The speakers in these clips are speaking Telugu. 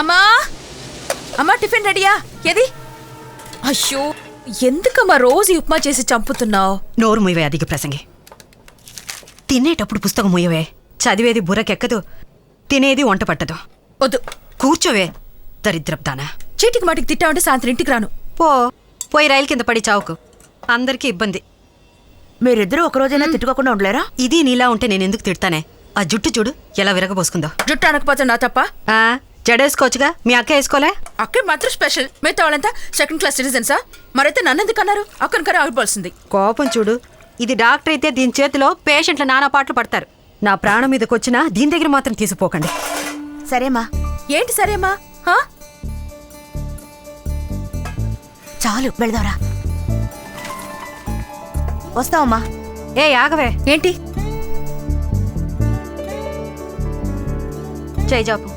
అమ్మా అమ్మా టిఫిన్ రెడీయా? ఏది? అయ్యో ఎందుకమ్మా రోజు ఉప్మా చేసి చంపుతున్నావు? నోరు ముయ్యవే అధిక ప్రసంగి. తినేటప్పుడు పుస్తకం ముయ్యవే. చదివేది బుర్రకెక్కదు, తినేది వంట పట్టదు. వద్దు కూర్చోవే దరిద్రప్దానా. చీటికి మాటికి తిట్టామంటే సాయంత్రం ఇంటికి రాను. పోయి రైలు కింద పడి చావుకు. అందరికీ ఇబ్బంది. మీరిద్దరూ ఒకరోజైనా తిట్టుకోకుండా ఉండలేరా? ఇది నీలా ఉంటే నేనెందుకు తిడతానే? ఆ జుట్టు చూడు ఎలా విరగబోసుకుందో. జుట్టు అనకపోతే నా తప్ప? జడేసుకోవచ్చుగా, మీ అక్క వేసుకోలే? అక్క మాత్రం స్పెషల్, మిగతా వాళ్ళంతా సెకండ్ క్లాస్ సిటిజన్సా? మరైతే నన్నెందుకు అన్నారు? అక్కని కరే ఆగిపోవాల్సింది. కోపం చూడు. ఇది డాక్టర్ అయితే దీని చేతిలో పేషెంట్ల నానా పాటలు పడతారు. నా ప్రాణం మీదకొచ్చినా దీని దగ్గర మాత్రం తీసిపోకండి. సరేమా? ఏంటి సరేమా? చాలు వెళదారా. వస్తావమ్మా? ఆగవే. ఏంటి? చేయిజాపు.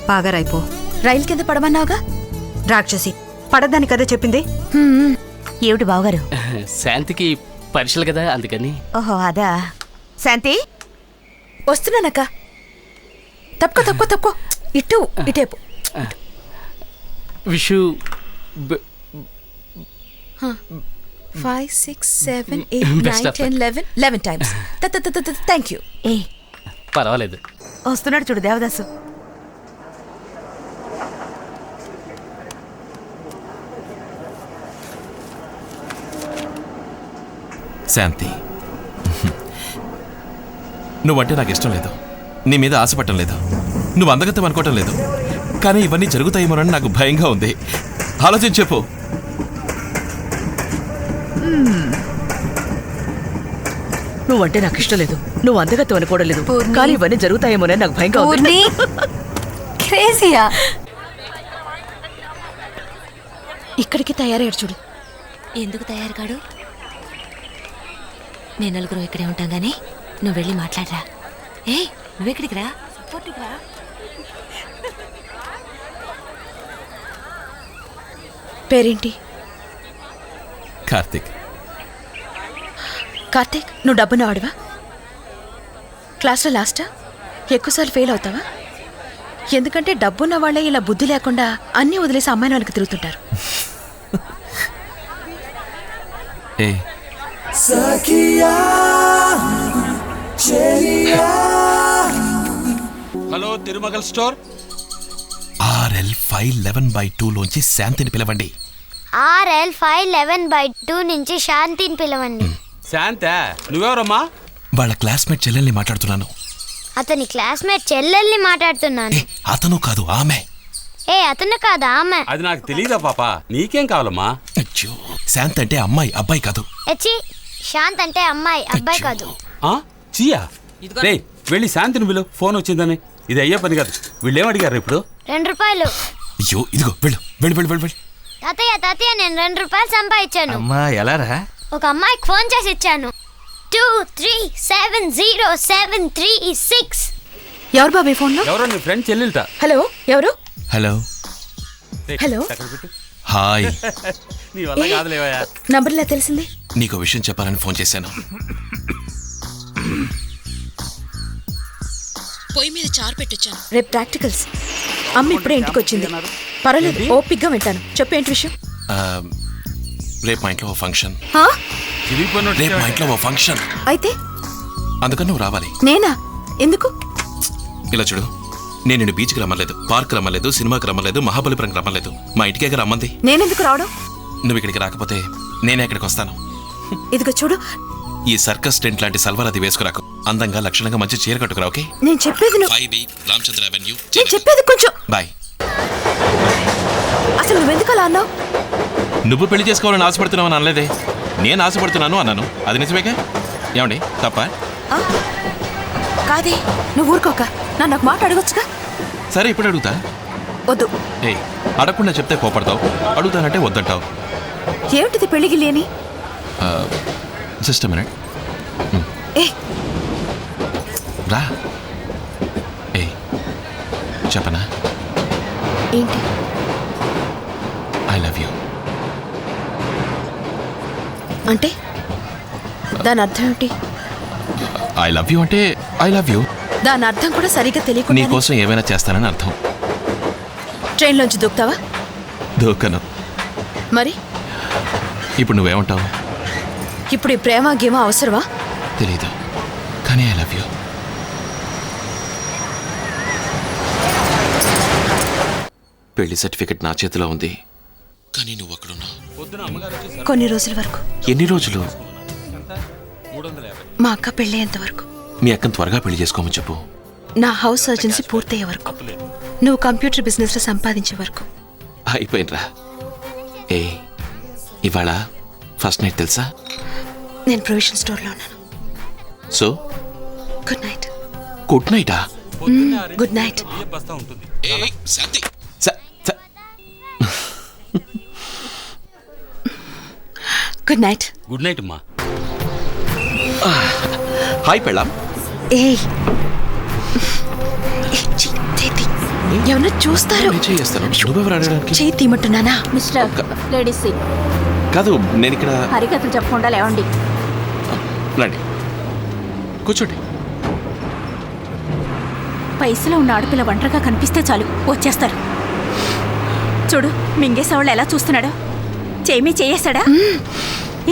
బాగా రైపో. రైలు కింద పడమన్నావుగా? రాక్షసి పడద్దని కదా చెప్పింది. ఏమిటి బావగారు? శాంతికి పరీక్షలు కదా అందుకని. ఓహో అదా. శాంతి వస్తున్నానక్క. తప్పుకో తప్పుకో తప్పుకో. ఇటేపు. విషు 5, 6, 7, 8, 9, 10, 11 times. Thank you. పర్వాలేదు. వస్తున్నాడు చూడు దేవదాసు. శాంతి, నువ్వంటే నాకు ఇష్టం లేదు, నీ మీద ఆశపడటం లేదు, నువ్వు అందగత్తం అనుకోవటం లేదు, కానీ ఇవన్నీ జరుగుతాయేమోనని నాకు భయంగా ఉంది. ఆలోచించి చెప్పు. నువ్వంటే నాకు ఇష్టం లేదు, నువ్వు అందగత్తం అనుకోవడం లేదు, కానీ ఇవన్నీ జరుగుతాయేమోనని నాకు భయంగా ఉంది. ఇక్కడికి తయారయ్యాడు చూడు. ఎందుకు తయారు కాడు? నేను నలుగురు ఇక్కడే ఉంటాం గానీ నువ్వు వెళ్ళి మాట్లాడరా. నువ్వెక్కడికి రా. పేరేంటి? కార్తిక్. కార్తిక్, నువ్వు డబ్బున్న వాడివా? క్లాస్లో లాస్టా? ఎక్కువసార్లు ఫెయిల్ అవుతావా? ఎందుకంటే డబ్బున్న వాళ్ళే ఇలా బుద్ధి లేకుండా అన్నీ వదిలేసి అమ్మాయిని వాళ్ళకి తిరుగుతుంటారు. Hello Thirumagal store. RL 511/2 లోంచి శాంతిని పిలవండి. RL 511/2 నుంచి శాంతిని పిలవండి. శాంతా? నువ్వెవరమ్మా? వాళ్ళ క్లాస్మేట్ చెల్లెల్ని మాట్లాడుతున్నాను. అతని క్లాస్మేట్ చెల్లెల్ని మాట్లాడుతున్నాను. అతను కాదు, ఆమె. అతను కాదా ఆమె? అది నాకు తెలీదా పాప, నీకేం కావాలమ్మా? అచ్చో, శాంతి అంటే అమ్మాయి, అబ్బాయి కాదు. శాంత్ అంటే అమ్మాయి, అబ్బాయి కాదు. చియా రే, వెళ్ళి శాంతిని పిలు, ఫోన్ వచ్చిందని. ఇది అయ్యే పని కాదు. వీళ్ళేం అడిగారు ఇప్పుడు? 2 రూపాయలు. అయ్యో ఇదిగో వెళ్ళు వెళ్ళు వెళ్ళు వెళ్ళు. తాతయ్య నేను 2 రూపాయలు సంపాదించాను. అమ్మా ఎలారా? ఒక అమ్మాయికి ఫోన్ చేసి ఇచ్చాను. 23707336. ఎవరు బాబీ ఫోన్లో? ఎవరో నీ ఫ్రెండ్ చెల్లెలుట. హలో, ఎవరు? హలో. హలో. హాయ్. నీ వల్ల కాదులేవయ్యా. నంబర్ ఇలా తెలిసింది? నీకు విషయం చెప్పాలని ఫోన్ చేశాను. పొయ్యి మీద చారు పెట్టొచ్చాను. రేపు ప్రాక్టికల్స్. అమ్మ ఇప్పుడే ఇంటికి వచ్చింది. పర్వాలేదు, ఓపిగ్గా వింటాను. చెప్పు, ఏంటి విషయం? రేపు మా ఇంట్లో ఓ ఫంక్షన్. రేపు మా ఇంట్లో ఓ ఫంక్షన్ అయితే అందుకని నువ్వు రావాలి. నేనా? ఎందుకు? ఇలా చూడు, నేను నిన్ను బీచ్కి రమ్మలేదు, పార్క్ రమ్మలేదు, సినిమాకి రమ్మలేదు, మహాబలిపురంకి రమ్మలేదు, మా ఇంటికే రమ్మంది. నేనెందుకు రావడం? నువ్వు ఇక్కడికి రాకపోతే నేనే ఇక్కడికి వస్తాను. ఇదిగో చూడు, ఈ సర్కస్ టెంట్ లాంటి సల్వార్ అది వేసుకురాకు. అందంగా లక్షణంగా మంచి చీర కట్టుకురా. ఓకే? నేను చెప్పేది 5B రామచంద్ర అవెన్యూ. నేను చెప్పేది కొంచెం. బాయ్. అసలు నువ్వెందుకు అలా అన్నావు? నువ్వు పెళ్లి చేసుకోవాలని ఆశపడుతున్నావు అని అనలేదే, నేను ఆశపడుతున్నాను అన్నాను. అది నిజమేగా? ఏమండి తప్ప? కాదే, నువ్వు ఊరుకోక. నన్ను ఒక మాట అడగొచ్చుగా. సరే ఇప్పుడు అడుగుతా. వద్దు. అడగకుండా చెప్తే కోపడతావు, అడుగుతానంటే వద్దంటావు. ఏమిటిది పెళ్లి గిల్లి అని? Just minute. రా. చెప్పనా? ఏంటి? I love you. అంటే దాని అర్థం ఏమిటి? ఐ లవ్ యూ అంటే ఐ లవ్ యూ. దాని అర్థం కూడా సరిగ్గా నీ తెలియకుండా కోసం ఏమైనా చేస్తానని అర్థం. ట్రైన్లోంచి దూకుతావా? దూకను. మరి ఇప్పుడు నువ్వేమంటావు? ఇప్పుడు ఈ ప్రేమ గేమ అవసరమా? తెలీదు, కానీ ఐ లవ్ యూ. పెళ్లి సర్టిఫికెట్ నా చేతిలో ఉంది, కానీ నువ్వు అక్కడున్నావు. కొన్ని రోజుల వరకు. ఎన్ని రోజులు? 350. మా అక్క పెళ్ళయ్యేంత వరకు. మీ అక్కను త్వరగా పెళ్లి చేసుకోమని చెప్పు. నా హౌస్ సర్జన్సీ పూర్తయ్యే వరకు. నువ్వు కంప్యూటర్ బిజినెస్లో సంపాదించే వరకు. అయిపోయినరా. ఏ ఇవాళ ఫస్ట్ నైట్ తెలుసా? నేను ప్రొవిజన్ స్టోర్లో ఉన్నాను. So good night. గుడ్ నైటా? Good night. బస్తా ఉంటుంది. Good night. గుడ్ నైట్ అమ్మా. హాయ్ పెళ్ళాం. ఏయ్ ఏమన్నా చూస్తారు. చేస్తాను. నువ్వెవరు అడగడానికి? చేయి తీయమంటున్నానా? మిస్టర్ లేడీస్ కాదు, నేను ఇక్కడ. హరికథలు చెప్పకుండా లేవండి. రండి, కూర్చోండి. వయసులో ఉన్న ఆడపిల్ల ఒంటరిగా కనిపిస్తే చాలు వచ్చేస్తారు. చూడు మింగేసేవాళ్ళు ఎలా చూస్తున్నాడో. చేమి చేయేశాడా?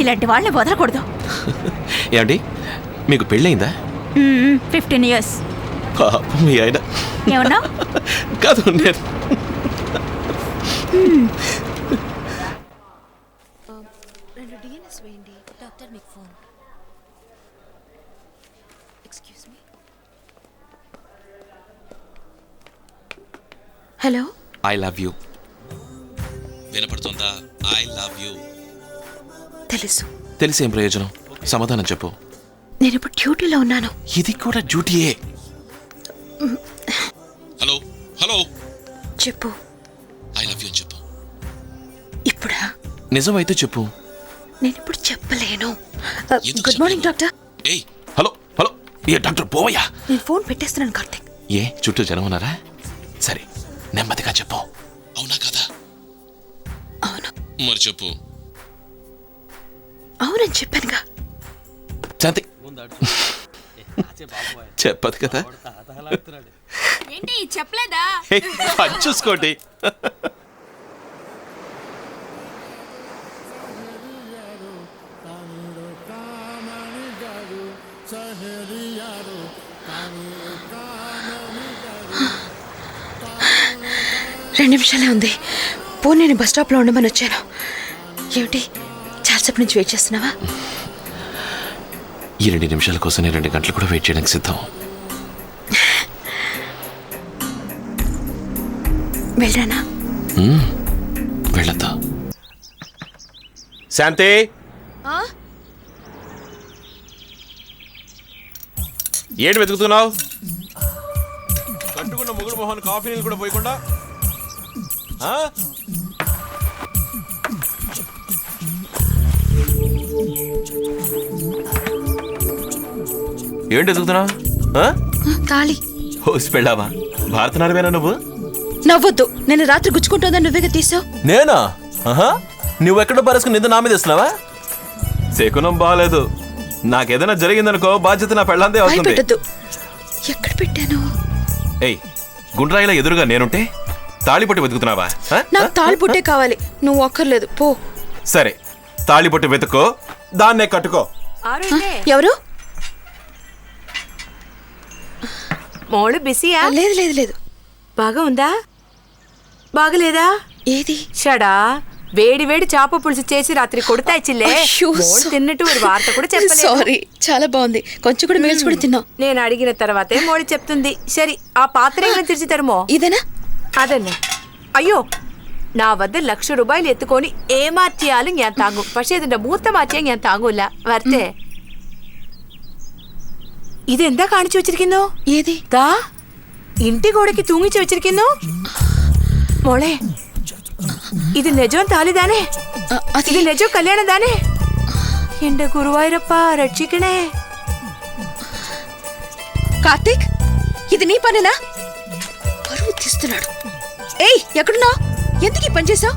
ఇలాంటి వాళ్ళని వదలకూడదు. ఏమండి, మీకు పెళ్ళయిందా? 15 years. పాపం మీ ఆయన. ఏమన్నా? కాదు, నేను డాక్టర్ మీకు phone. Hello. I love you. వినపడుతుందా? I love you. తెలుసు. తెలిసేం ప్రయోజనం? సమాధానం చెప్పు. నేను ఇప్పుడు డ్యూటీలో ఉన్నాను. ఇది కూడా డ్యూటీయే. హలో హలో, చెప్పు. ఐ లవ్ యూ అని చెప్పు. ఇప్పుడా? నిజమైతే చెప్పు. నేను ఇప్పుడు చెప్పలేను. Good morning doctor. ఏయ్ హలో హలో, ఏ డాక్టర్ పోవయ్యా. నేను ఫోన్ పెట్టేస్తున్నాను కార్తిక్. ఏ చుట్టూ జనం ఉన్నారా? సరే, నెమ్మదిగా చెప్పు. అవునా కదా? అవును. మరి చెప్పు. అవునని చెప్పానుగా. శాంతి చెప్పదు కదా. ఏంటి చెప్పలేదా? పని చూసుకోండి. రెండు నిమిషాలే ఉంది. పోనీ నేను బస్ స్టాప్లో ఉండమని వచ్చాను. ఏమిటి చాలాసేపు నుంచి వెయిట్ చేస్తున్నావా? ఈ 2 నిమిషాల కోసం నేను 2 గంటలు కూడా వెయిట్ చేయడానికి సిద్ధం. వెళ్ళానా? వెళ్ళొద్దా? శాంతి, ఏంటి వెతుకుతున్నావు? కట్టుకున్న ముగ్గురు మొహన్ కాఫీ నీళ్ళు కూడా పోయకుండా. ఏంటి వెతుకుతున్నావు? తాళి. హోసి పెళ్ళావా? భారతనారవేనా నువ్వు? నవ్వొద్దు. నేను రాత్రి గుచ్చుకుంటుందని నువ్వేగా తీసావు. నేనా? నువ్వెక్కడ పరేసుకుని నింద నా మీద ఇస్తున్నావా? శకునం బాగాలేదు. నాకేదైనా జరిగిందనుకో బాధ్యత నా పెళ్ళంతే అవుతుంది. భయపెట్టద్దు. ఎక్కడ పెట్టాను? ఏయ్, గుండ్రాయిలా ఎదురుగా నేనుంటే తాళిపొట్టి వెతుకుతున్నావా? నాకు తాళిబొట్టే కావాలి. నువ్వు ఒక్కర్లేదు పో. సరే, తాళిపొట్టి వెతుక్కో, దాన్నే కట్టుకో. ఎవరు? మోళు బిజీయా? లేదు లేదు లేదు. బాగా ఉందా? బాగలేదా? ఏది? షడా వేడి వేడి చేప పులుసు చేసి రాత్రి కొడతా ఇచ్చిలే. తిన్నట్టు ఒక వార్త కూడా చెప్పలేదు. సారీ, చాలా బాగుంది. కొంచెం కూడా మిగిల్చి కూడా తిన్నావు. నేను అడిగిన తర్వాతే మోళి చెప్తుంది. సరే, ఆ పాత్ర ఏమైనా తెరిచి తరుమో? ఇదేనా? അതന്നെ. അയ്യോ నా వద్ద ₹1,00,000 എത്തുకొని ഏമാറ്റിയാലും ഞാൻ താങ്ങും. പക്ഷേ ഇതിന്റെ മൂത്ത മാറ്റിയാൽ ഞാൻ താങ്ങൂല. വരട്ടെ. ഇതെന്താ കാണിച്ചു വെച്ചിരിക്കുന്നു? ఏది? ദാ ఇంటి గోడకి తూങ്ങിచి వెచ్చిరిക്കുന്നു. മോളെ, ഇത് നിജം താലിതാനേ? ഇത് നിജം കല്യാണം താനേ? എന്റെ ഗുരുവായൂരപ്പ രക്ഷിക്കണേ. కార్తిక్, ఇది నీ పనేనా? పరువు తీస్తున్నాడు. ఏయ్, ఎక్కడున్నావు? ఎందుకు ఈ పని చేసావు?